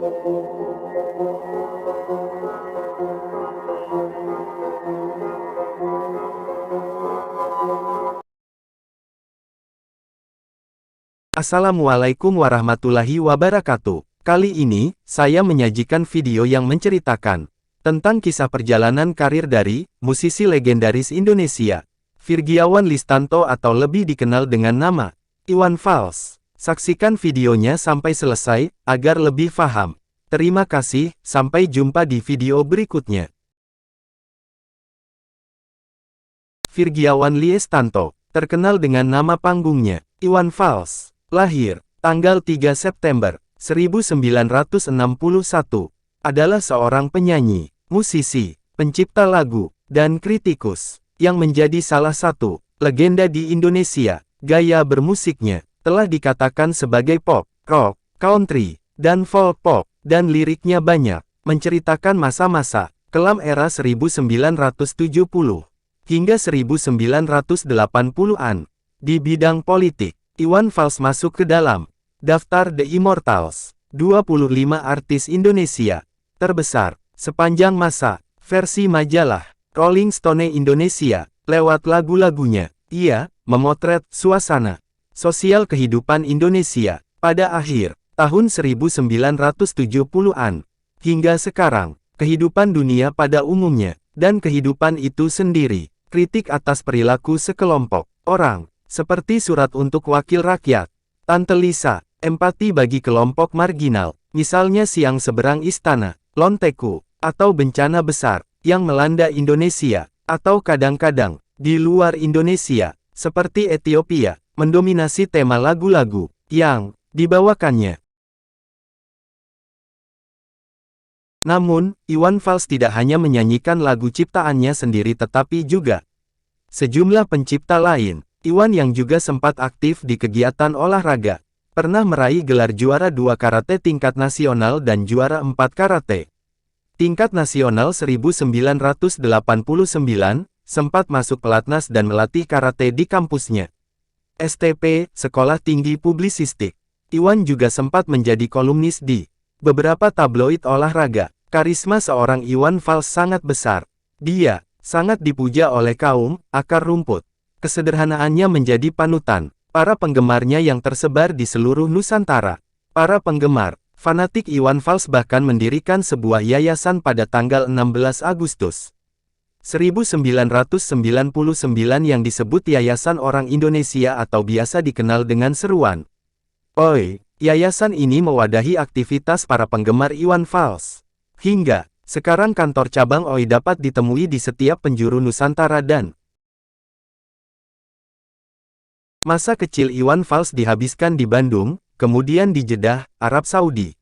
Assalamualaikum warahmatullahi wabarakatuh. Kali ini, saya menyajikan video yang menceritakan tentang kisah perjalanan karir dari musisi legendaris Indonesia, Virgiawan Listanto atau lebih dikenal dengan nama Iwan Fals. Saksikan videonya sampai selesai, agar lebih paham. Terima kasih, sampai jumpa di video berikutnya. Virgiawan Listanto, terkenal dengan nama panggungnya Iwan Fals. Lahir tanggal 3 September 1961, adalah seorang penyanyi, musisi, pencipta lagu, dan kritikus, yang menjadi salah satu legenda di Indonesia. Gaya bermusiknya telah dikatakan sebagai pop, rock, country, dan folk pop, dan liriknya banyak menceritakan masa-masa kelam era 1970 hingga 1980-an. Di bidang politik, Iwan Fals masuk ke dalam daftar The Immortals, 25 artis Indonesia terbesar sepanjang masa, versi majalah Rolling Stone Indonesia. Lewat lagu-lagunya, ia memotret suasana sosial kehidupan Indonesia pada akhir tahun 1970-an hingga sekarang, kehidupan dunia pada umumnya, dan kehidupan itu sendiri, kritik atas perilaku sekelompok orang, seperti Surat untuk Wakil Rakyat, Tante Lisa, empati bagi kelompok marginal, misalnya Siang Seberang Istana, Lonteku, atau bencana besar yang melanda Indonesia, atau kadang-kadang di luar Indonesia, seperti Ethiopia, mendominasi tema lagu-lagu yang dibawakannya. Namun, Iwan Fals tidak hanya menyanyikan lagu ciptaannya sendiri tetapi juga sejumlah pencipta lain. Iwan yang juga sempat aktif di kegiatan olahraga, pernah meraih gelar juara 2 karate tingkat nasional dan juara 4 karate tingkat nasional 1989, sempat masuk pelatnas dan melatih karate di kampusnya. STP, Sekolah Tinggi Publisistik. Iwan juga sempat menjadi kolumnis di beberapa tabloid olahraga. Karisma seorang Iwan Fals sangat besar. Dia sangat dipuja oleh kaum akar rumput. Kesederhanaannya menjadi panutan para penggemarnya yang tersebar di seluruh Nusantara. Para penggemar fanatik Iwan Fals bahkan mendirikan sebuah yayasan pada tanggal 16 Agustus 1999 yang disebut Yayasan Orang Indonesia atau biasa dikenal dengan seruan OI. Yayasan ini mewadahi aktivitas para penggemar Iwan Fals. Hingga sekarang kantor cabang OI dapat ditemui di setiap penjuru Nusantara dan masa kecil Iwan Fals dihabiskan di Bandung, kemudian di Jeddah, Arab Saudi.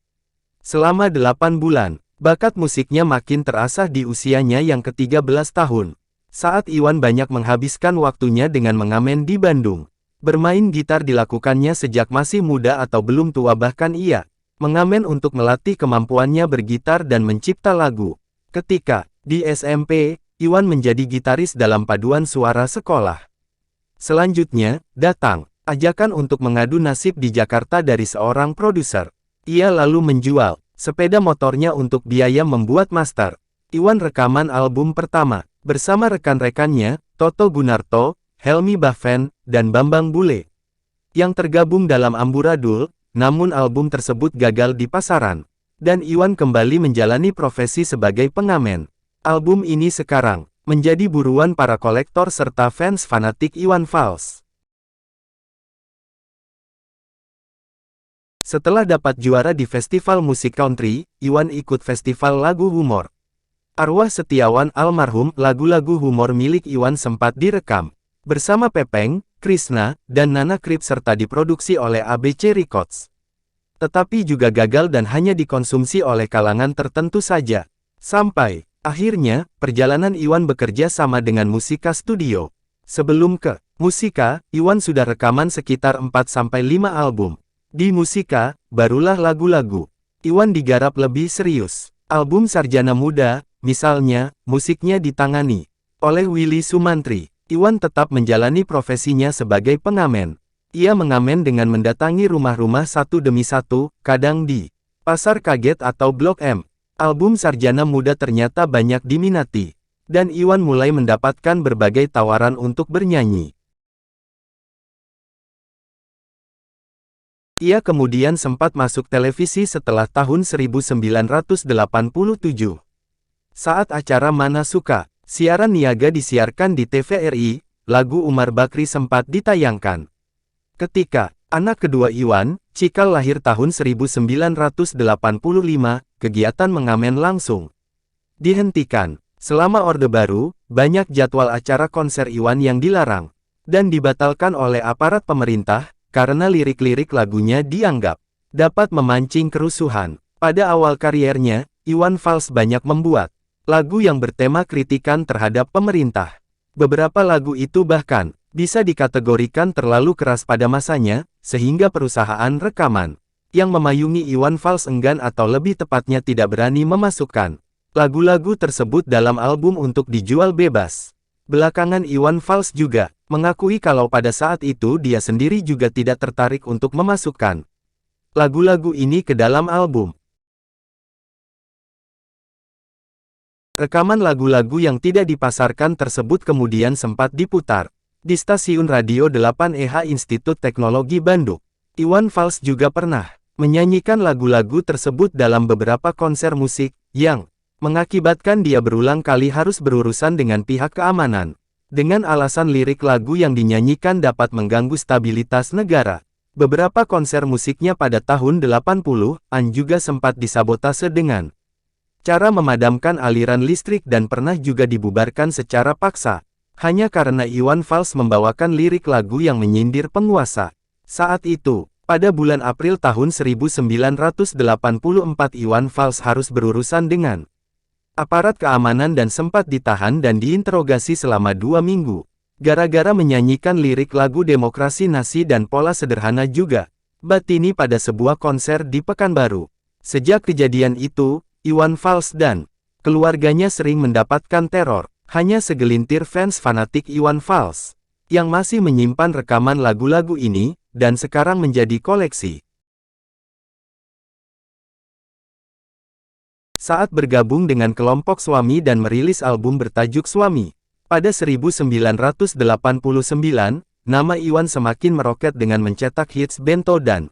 Selama 8 bulan, bakat musiknya makin terasah di usianya yang ke-13 tahun. Saat Iwan banyak menghabiskan waktunya dengan mengamen di Bandung. Bermain gitar dilakukannya sejak masih muda atau belum tua, bahkan ia mengamen untuk melatih kemampuannya bergitar dan mencipta lagu. Ketika di SMP, Iwan menjadi gitaris dalam paduan suara sekolah. Selanjutnya, datang ajakan untuk mengadu nasib di Jakarta dari seorang produser. Ia lalu menjual sepeda motornya untuk biaya membuat master. Iwan rekaman album pertama bersama rekan-rekannya, Toto Gunarto, Helmy Baven, dan Bambang Bule, yang tergabung dalam Amburadul. Namun album tersebut gagal di pasaran, dan Iwan kembali menjalani profesi sebagai pengamen. Album ini sekarang menjadi buruan para kolektor serta fans fanatik Iwan Fals. Setelah dapat juara di festival musik country, Iwan ikut festival lagu humor Arwah Setiawan almarhum. Lagu-lagu humor milik Iwan sempat direkam bersama Pepeng, Krisna, dan Nana Krip serta diproduksi oleh ABC Records. Tetapi juga gagal dan hanya dikonsumsi oleh kalangan tertentu saja. Sampai akhirnya, perjalanan Iwan bekerja sama dengan Musika Studio. Sebelum ke Musika, Iwan sudah rekaman sekitar 4-5 album. Di Musika, barulah lagu-lagu Iwan digarap lebih serius. Album Sarjana Muda, misalnya, musiknya ditangani oleh Willy Sumantri. Iwan tetap menjalani profesinya sebagai pengamen. Ia mengamen dengan mendatangi rumah-rumah satu demi satu, kadang di Pasar kaget atau Blok M. Album Sarjana Muda ternyata banyak diminati. Dan Iwan mulai mendapatkan berbagai tawaran untuk bernyanyi. Ia kemudian sempat masuk televisi setelah tahun 1987. Saat acara Mana Suka, siaran niaga disiarkan di TVRI, lagu Umar Bakri sempat ditayangkan. Ketika anak kedua Iwan, Cikal lahir tahun 1985, kegiatan mengamen langsung dihentikan. Selama Orde Baru, banyak jadwal acara konser Iwan yang dilarang dan dibatalkan oleh aparat pemerintah karena lirik-lirik lagunya dianggap dapat memancing kerusuhan. Pada awal kariernya, Iwan Fals banyak membuat lagu yang bertema kritikan terhadap pemerintah. Beberapa lagu itu bahkan bisa dikategorikan terlalu keras pada masanya, sehingga perusahaan rekaman yang memayungi Iwan Fals enggan atau lebih tepatnya tidak berani memasukkan lagu-lagu tersebut dalam album untuk dijual bebas. Belakangan Iwan Fals juga mengakui kalau pada saat itu dia sendiri juga tidak tertarik untuk memasukkan lagu-lagu ini ke dalam album. Rekaman lagu-lagu yang tidak dipasarkan tersebut kemudian sempat diputar di stasiun radio 8EH Institut Teknologi Bandung. Iwan Fals juga pernah menyanyikan lagu-lagu tersebut dalam beberapa konser musik, yang mengakibatkan dia berulang kali harus berurusan dengan pihak keamanan, dengan alasan lirik lagu yang dinyanyikan dapat mengganggu stabilitas negara. Beberapa konser musiknya pada tahun 80-an juga sempat disabotase dengan cara memadamkan aliran listrik dan pernah juga dibubarkan secara paksa, hanya karena Iwan Fals membawakan lirik lagu yang menyindir penguasa. Saat itu, pada bulan April tahun 1984 Iwan Fals harus berurusan dengan aparat keamanan dan sempat ditahan dan diinterogasi selama 2 minggu. Gara-gara menyanyikan lirik lagu Demokrasi Nasi dan Pola Sederhana juga Batini pada sebuah konser di Pekanbaru. Sejak kejadian itu, Iwan Fals dan keluarganya sering mendapatkan teror. Hanya segelintir fans fanatik Iwan Fals yang masih menyimpan rekaman lagu-lagu ini, dan sekarang menjadi koleksi. Saat bergabung dengan kelompok Suami dan merilis album bertajuk Suami, pada 1989, nama Iwan semakin meroket dengan mencetak hits Bento dan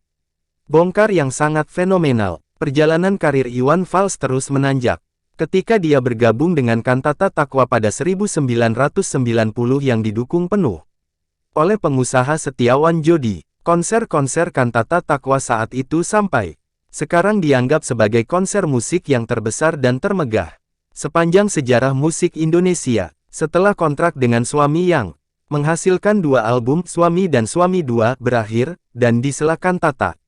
Bongkar yang sangat fenomenal. Perjalanan karir Iwan Fals terus menanjak. Ketika dia bergabung dengan Kantata Takwa pada 1990 yang didukung penuh oleh pengusaha Setiawan Jodi, konser-konser Kantata Takwa saat itu sampai sekarang dianggap sebagai konser musik yang terbesar dan termegah sepanjang sejarah musik Indonesia. Setelah kontrak dengan Suami yang menghasilkan 2 album Suami dan Suami 2 berakhir, dan di sela Kantata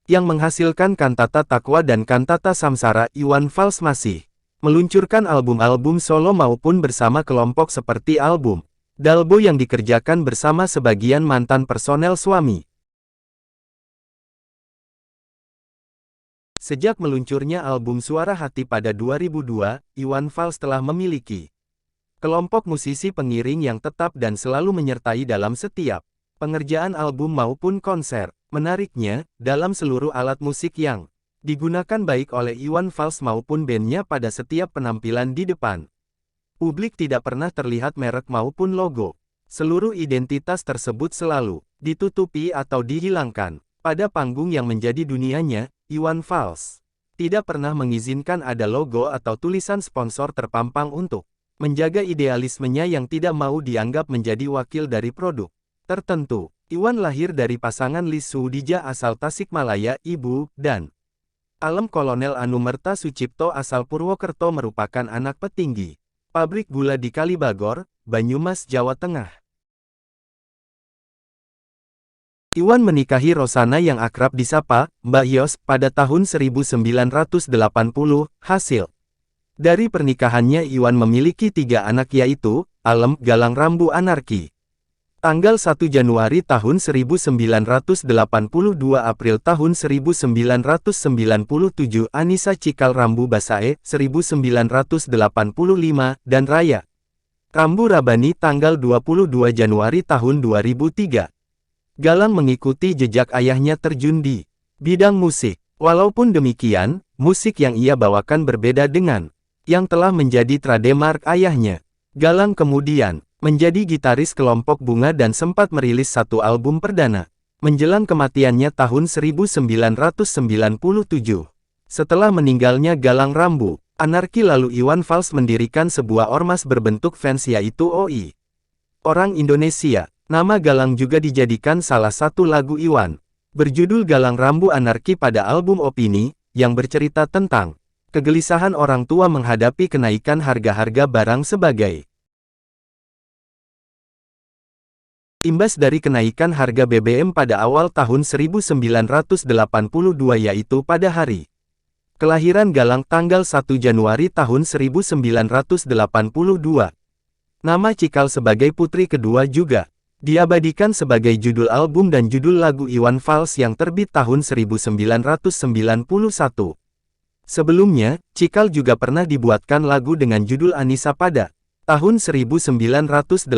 yang menghasilkan Kantata Takwa dan Kantata Samsara, Iwan Fals masih meluncurkan album-album solo maupun bersama kelompok seperti album Dalbo yang dikerjakan bersama sebagian mantan personel Suami. Sejak meluncurnya album Suara Hati pada 2002, Iwan Fals telah memiliki kelompok musisi pengiring yang tetap dan selalu menyertai dalam setiap pengerjaan album maupun konser. Menariknya, dalam seluruh alat musik yang digunakan baik oleh Iwan Fals maupun bandnya pada setiap penampilan di depan publik tidak pernah terlihat merek maupun logo. Seluruh identitas tersebut selalu ditutupi atau dihilangkan. Pada panggung yang menjadi dunianya, Iwan Fals tidak pernah mengizinkan ada logo atau tulisan sponsor terpampang untuk menjaga idealismenya yang tidak mau dianggap menjadi wakil dari produk tertentu. Iwan lahir dari pasangan Lis Suudija asal Tasikmalaya, Ibu, dan Alem Kolonel Anumerta Sucipto asal Purwokerto merupakan anak petinggi pabrik gula di Kalibagor, Banyumas, Jawa Tengah. Iwan menikahi Rosana yang akrab disapa Mbak Yos pada tahun 1980. Hasil dari pernikahannya Iwan memiliki 3 anak yaitu Alem, Galang Rambu Anarki. Tanggal 1 Januari tahun 1982 April tahun 1997 Anissa Cikal Rambu Basae 1985 dan Raya Rambu Rabani tanggal 22 Januari tahun 2003. Galang mengikuti jejak ayahnya terjun di bidang musik. Walaupun demikian, musik yang ia bawakan berbeda dengan yang telah menjadi trademark ayahnya. Galang kemudian menjadi gitaris kelompok Bunga dan sempat merilis satu album perdana menjelang kematiannya tahun 1997. Setelah meninggalnya Galang Rambu, Anarki lalu Iwan Fals mendirikan sebuah ormas berbentuk fans yaitu OI. Orang Indonesia. Nama Galang juga dijadikan salah satu lagu Iwan, berjudul Galang Rambu Anarki pada album Opini, yang bercerita tentang kegelisahan orang tua menghadapi kenaikan harga-harga barang sebagai imbas dari kenaikan harga BBM pada awal tahun 1982 yaitu pada hari kelahiran Galang tanggal 1 Januari tahun 1982. Nama Cikal sebagai putri kedua juga diabadikan sebagai judul album dan judul lagu Iwan Fals yang terbit tahun 1991. Sebelumnya, Cikal juga pernah dibuatkan lagu dengan judul Anissa pada tahun 1986.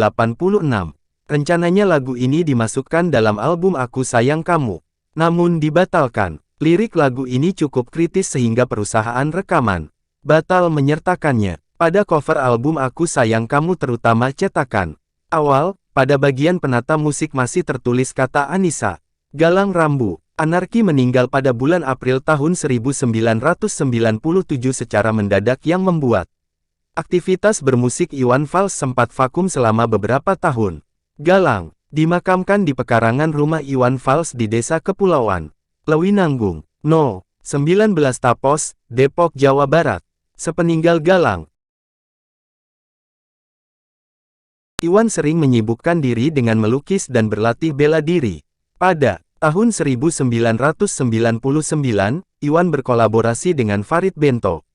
Rencananya lagu ini dimasukkan dalam album Aku Sayang Kamu, namun dibatalkan. Lirik lagu ini cukup kritis sehingga perusahaan rekaman batal menyertakannya pada cover album Aku Sayang Kamu terutama cetakan awal. Pada bagian penata musik masih tertulis kata Anissa. Galang Rambu, Anarki meninggal pada bulan April tahun 1997 secara mendadak yang membuat aktivitas bermusik Iwan Fals sempat vakum selama beberapa tahun. Galang dimakamkan di pekarangan rumah Iwan Fals di Desa Kepulauan Lewinanggung, No. 19 Tapos, Depok, Jawa Barat. Sepeninggal Galang, Iwan sering menyibukkan diri dengan melukis dan berlatih bela diri. Pada tahun 1999, Iwan berkolaborasi dengan Farid Bento.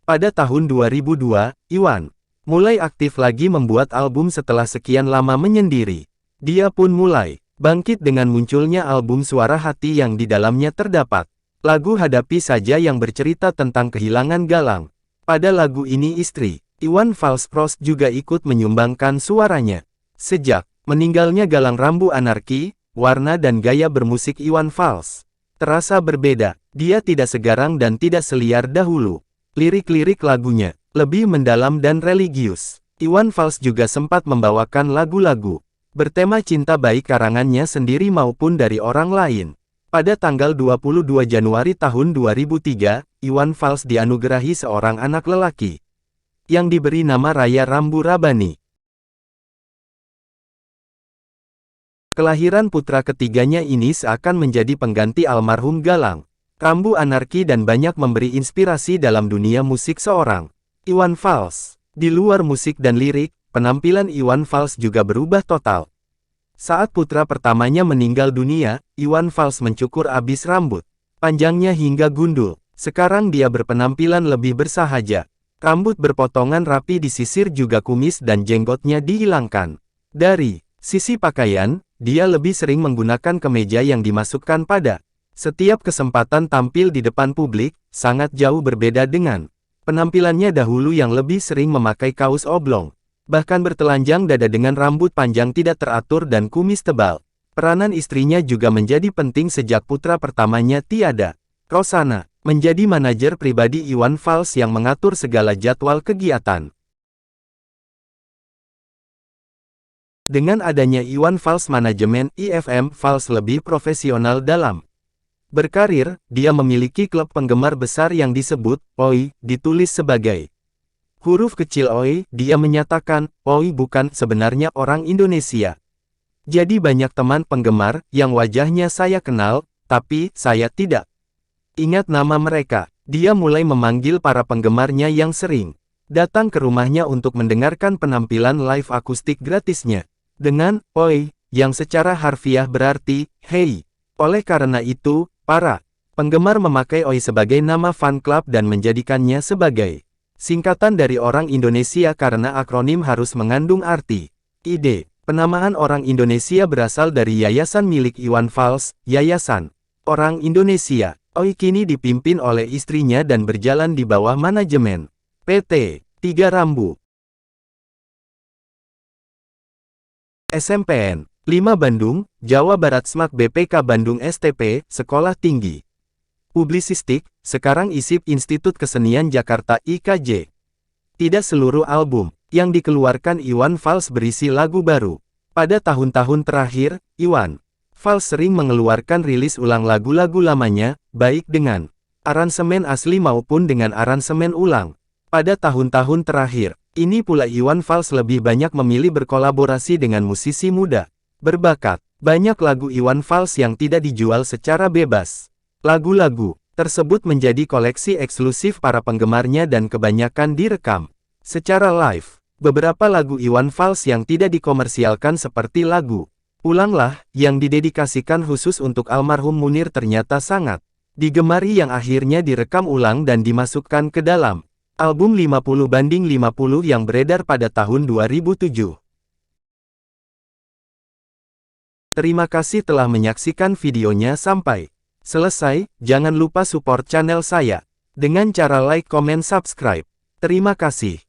Pada tahun 2002, Iwan mulai aktif lagi membuat album setelah sekian lama menyendiri. Dia pun mulai bangkit dengan munculnya album Suara Hati yang di dalamnya terdapat lagu Hadapi Saja yang bercerita tentang kehilangan Galang. Pada lagu ini istri Iwan Fals juga ikut menyumbangkan suaranya. Sejak meninggalnya Galang Rambu Anarki, warna dan gaya bermusik Iwan Fals terasa berbeda. Dia tidak segarang dan tidak seliar dahulu. Lirik-lirik lagunya lebih mendalam dan religius. Iwan Fals juga sempat membawakan lagu-lagu bertema cinta baik karangannya sendiri maupun dari orang lain. Pada tanggal 22 Januari tahun 2003, Iwan Fals dianugerahi seorang anak lelaki yang diberi nama Raya Rambu Rabani. Kelahiran putra ketiganya ini seakan menjadi pengganti almarhum Galang Rambu Anarki dan banyak memberi inspirasi dalam dunia musik seorang Iwan Fals. Di luar musik dan lirik, penampilan Iwan Fals juga berubah total. Saat putra pertamanya meninggal dunia, Iwan Fals mencukur abis rambut panjangnya hingga gundul. Sekarang dia berpenampilan lebih bersahaja. Rambut berpotongan rapi disisir juga kumis dan jenggotnya dihilangkan. Dari sisi pakaian, dia lebih sering menggunakan kemeja yang dimasukkan pada setiap kesempatan tampil di depan publik, sangat jauh berbeda dengan penampilannya dahulu yang lebih sering memakai kaos oblong, bahkan bertelanjang dada dengan rambut panjang tidak teratur dan kumis tebal. Peranan istrinya juga menjadi penting sejak putra pertamanya tiada. Rosana menjadi manajer pribadi Iwan Fals yang mengatur segala jadwal kegiatan. Dengan adanya Iwan Fals manajemen IFM Fals lebih profesional dalam berkarir. Dia memiliki klub penggemar besar yang disebut OI, ditulis sebagai huruf kecil OI. Dia menyatakan, OI bukan sebenarnya orang Indonesia. Jadi banyak teman penggemar yang wajahnya saya kenal, tapi saya tidak ingat nama mereka. Dia mulai memanggil para penggemarnya yang sering datang ke rumahnya untuk mendengarkan penampilan live akustik gratisnya dengan "Oi", yang secara harfiah berarti "Hey". Oleh karena itu, para penggemar memakai OI sebagai nama fan club dan menjadikannya sebagai singkatan dari orang Indonesia karena akronim harus mengandung arti. Ide penamaan orang Indonesia berasal dari yayasan milik Iwan Fals, Yayasan Orang Indonesia. OI kini dipimpin oleh istrinya dan berjalan di bawah manajemen PT 3 Rambu. SMPN 5 Bandung, Jawa Barat. SMAK BPK Bandung STP, Sekolah Tinggi Publisistik, sekarang isip Institut Kesenian Jakarta IKJ. Tidak seluruh album yang dikeluarkan Iwan Fals berisi lagu baru. Pada tahun-tahun terakhir, Iwan Fals sering mengeluarkan rilis ulang lagu-lagu lamanya, baik dengan aransemen asli maupun dengan aransemen ulang. Pada tahun-tahun terakhir, ini pula Iwan Fals lebih banyak memilih berkolaborasi dengan musisi muda berbakat. Banyak lagu Iwan Fals yang tidak dijual secara bebas. Lagu-lagu tersebut menjadi koleksi eksklusif para penggemarnya dan kebanyakan direkam secara live. Beberapa lagu Iwan Fals yang tidak dikomersialkan seperti lagu Pulanglah, yang didedikasikan khusus untuk almarhum Munir ternyata sangat digemari yang akhirnya direkam ulang dan dimasukkan ke dalam album 50/50 yang beredar pada tahun 2007. Terima kasih telah menyaksikan videonya sampai selesai. Jangan lupa support channel saya dengan cara like, comment, subscribe. Terima kasih.